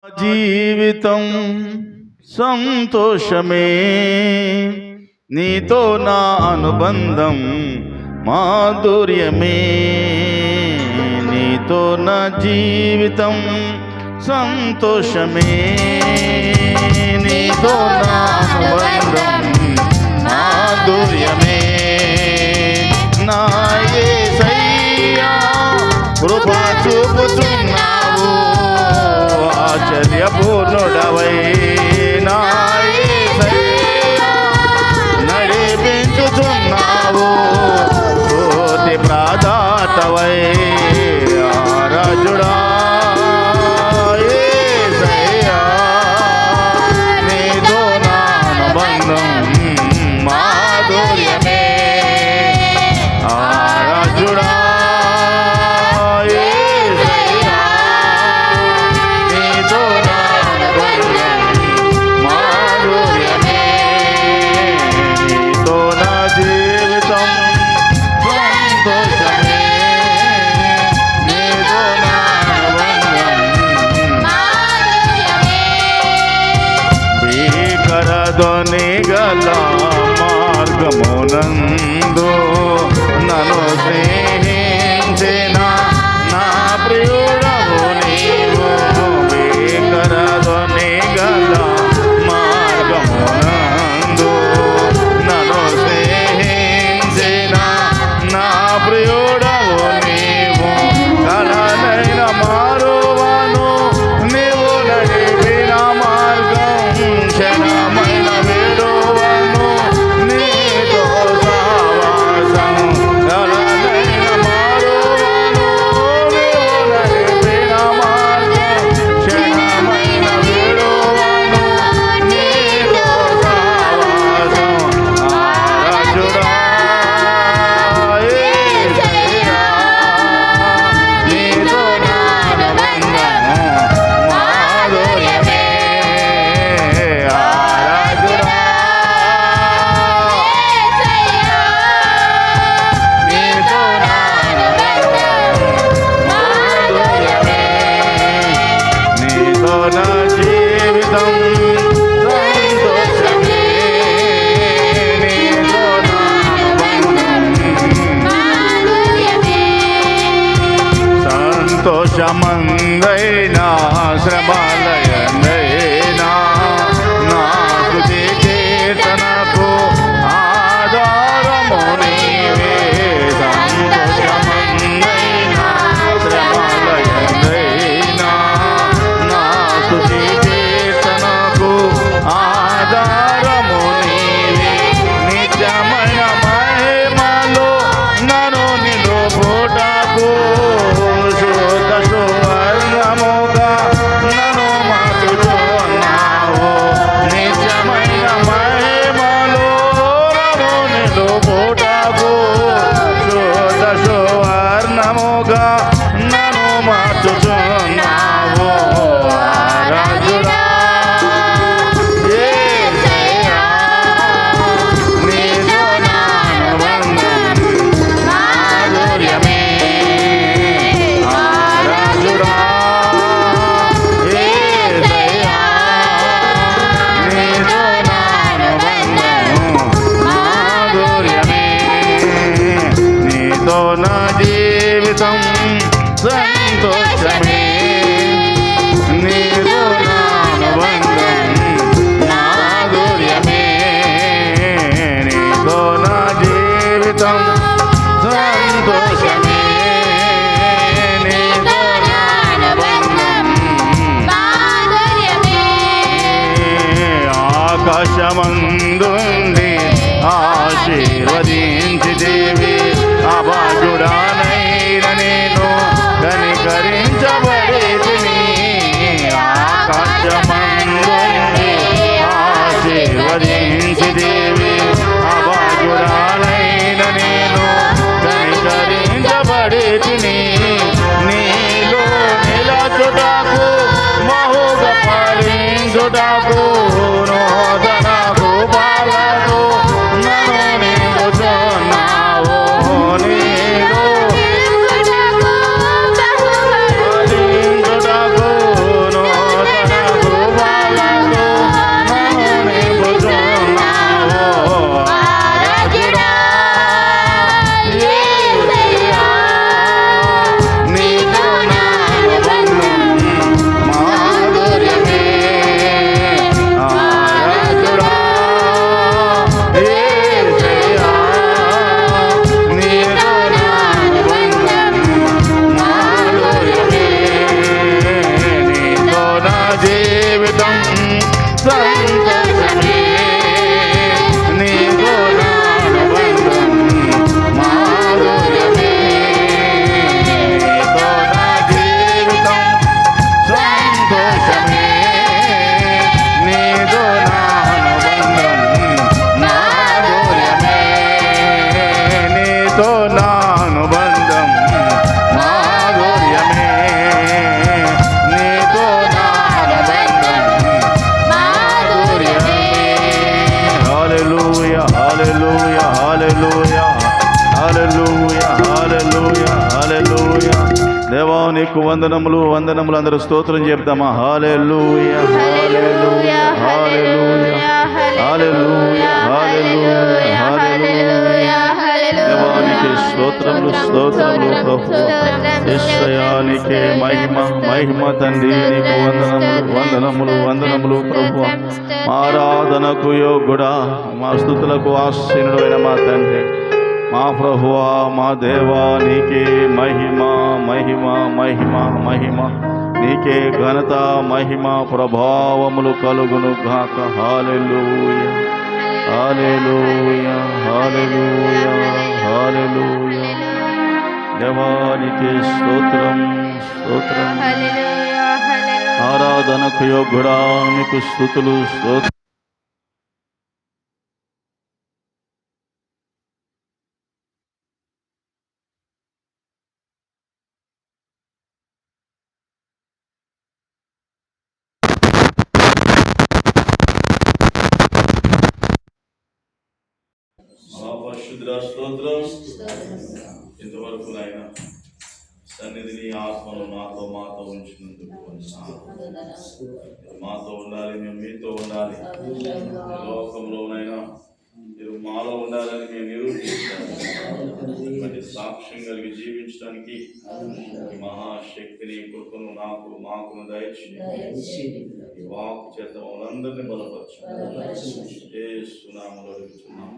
జీవితం సంతోషమే, నీతో నా అనుబంధం మాధుర్యమే. నీతో నా జీవితం సంతోషమే, నీతో నా అనుబంధం మాధుర్యమే. నా యేసయ్యా కృప చూపుచున్నావు, ఆశ్చర్యపూర్ణుడవై నా యేసయ్యా నడిపించుచున్నావు, స్తుతి ప్రదాతవై రాజుడా యేసయ్యా. నీతో నా అనుబంధం మాధుర్యమే, రాజుడా ధ్వని గల మార్గమునందు నన్ను స్నేహించిన నా ప్రియుడవు నీవు. భీకర ధ్వని గల మార్గమునందు నన్ను స్నేహించిన నా ప్రియుడవు నీవు. కలనైన మారువను నీవు నడిపిన మార్గం, క్షణమైన విడువను నీతో సావాసం. కలనైన మారువను నీవు నడిపిన మార్గం, క్షణమైన విడువను నీతో సావాసం. రాజుడా యేసయ్యా, నీతో నా అనుబంధం మాధుర్యమే. రాజుడా నీతో నా అనుబంధం మాధుర్యమే. నీతో నా జీవితం సంతోషమే, నీతో నా అనుబంధం సంతోషమందైనా శ్రమలయందైనా నా స్తుతి కీర్తనకు ఆధారము నీవే. సంతోషమందైనా శ్రమలయందైనా నా స్తుతి కీర్తనకు ఆధారము నీవే. నిత్యమైన మహిమలో నన్ను నిలుపుటకు శుద్ధ సువర్ణముగా నన్ను మార్చుచున్నావు. నిత్యమైన మహిమలో నన్ను నిలుపుటకు శుద్ధ సువర్ణముగా నన్ను మార్చుచున్నావు. రాజుడా యేసయ్యా, నీతో నా అనుబంధం మాధుర్యమే. రాజుడా యేసయ్యా, నీతో నా అనుబంధం మాధుర్యమే. నీతో నా జీవితం సంతోషమే, నీతో నా అనుబంధం మాధుర్యమే. నీతో నా జీవితం సంతోషమే, నీతో నా అనుబంధం ఆకాశమందుండి ఆశీర్వదించి దేవి, అభాగ్యుడానైన నేను కనికరించబడితిని. ఆకాశమందుండి ఆశీర్వదించి దేవి, అభాగ్యుడానైన నేను కనికరించబడితిని. నీలో నిలచుటకు మహుగ ఫలించుటకు నూతన కృపల వందనములు వందనములు. అందరూ స్తోత్రం చెప్తామా? హల్లెలూయా హల్లెలూయా హల్లెలూయా హల్లెలూయా హల్లెలూయా హల్లెలూయా. దేవానికి స్తోత్రములు స్తోత్రములు ప్రభువా. యేసయ్యానికే మహిమ మహిమ తండ్రి. నీకు వందనములు వందనములు వందనములు ప్రభువా. ఆరాధనకు యోగ్యుడా, మా స్తుతులకు ఆసీనుడైన మా తండ్రి, మా ప్రభువా, మా దేవా, నీకే మహిమ మహిమ మహిమ మహిమ. నీకే ఘనత మహిమ ప్రభావములు కలుగును గాక. హల్లెలూయా హల్లెలూయా హల్లెలూయా హల్లెలూయా. దేవానికి స్తోత్రం స్తోత్రం. ఆరాధనకు యోగ్యుడా, నీకు స్తుతులు స్తోత్రం. పరిశుద్ధ స్తోత్రం. ఇంతవరకు నాయన సన్నిధిని ఆత్మను మాతో ఉంచినందుకు మాతో ఉండాలి, మేము మీతో ఉండాలి. లోకంలోనైనా మీరు మాలో ఉండాలని మేము నిరూపించాలి. సాక్ష్యం కలిగి జీవించడానికి మహాశక్తిని కృపను మాకును దయచేసి ఈ వాక్ చేత మనందరినీ బలపరచు. యేసు నామములో అడుగుచున్నాము.